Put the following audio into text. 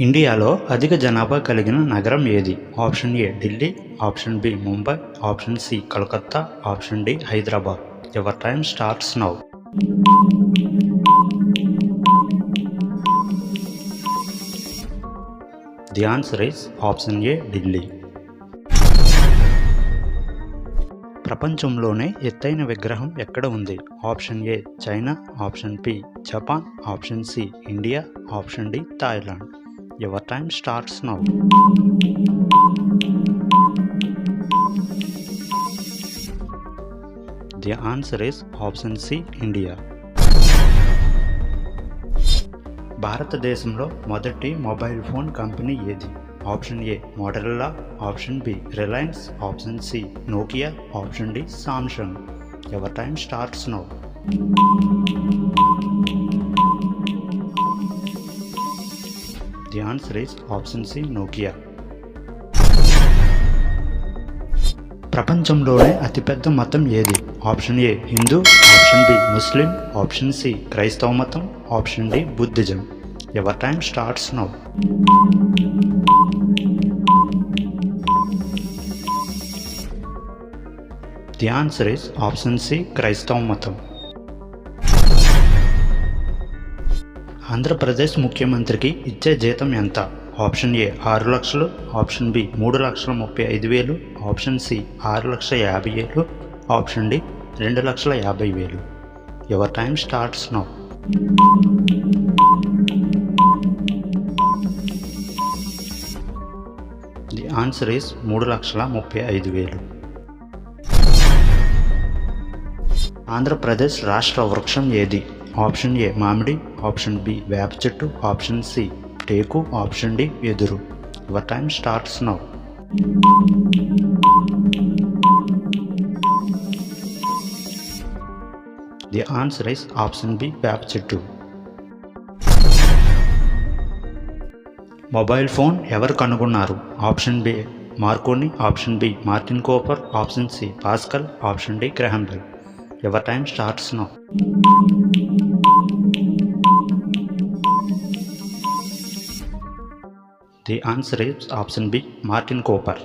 ఇండియాలో అధిక జనాభా కలిగిన నగరం ఏది? Option A Delhi, option B Mumbai, option C Calcutta, option D Hyderabad. Your time starts now. The answer is option A Delhi. ప్రపంచంలోనే ఎత్తైన విగ్రహం ఎక్కడ ఉంది? Option A China, option B Japan, option C India, option D Thailand. Your time starts now. The answer is option C India. భారతదేశంలో మొదటి mobile phone company ఏది? Option A Motorola, option B Reliance, option C Nokia, option D Samsung. Your time starts now. The answer is option C Nokia. ప్రపంచంలోనే అతిపెద్ద మతం ఏది? Option A Hindu, option B Muslim, option C క్రైస్తవ మతం, option D Buddhism. Your time starts now. The answer is option C క్రైస్తవ మతం. ఆంధ్రప్రదేశ్ ముఖ్యమంత్రికి ఇచ్చే జీతం ఎంత? ఆప్షన్ ఏ 6 లక్షలు, option B 3,35,000, option C 6,50,000, option D 2,50,000. Your time starts now. The answer is 3,35,000. Andhra Pradesh రాష్ట్ర వృక్షం ఏది? ఆప్షన్ ఏ మామిడి, ఆప్షన్ బి వేప చెట్టు, ఆప్షన్ సి టేకు, ఆప్షన్ డి వెదురు. Your time starts now. The answer is option B వేప చెట్టు. మొబైల్ ఫోన్ ఎవరు కనుగొన్నారు? Option B Marconi, option B Martin Cooper, option C Pascal, option D Graham Bell. Your time starts now. The answer is option B Martin Cooper.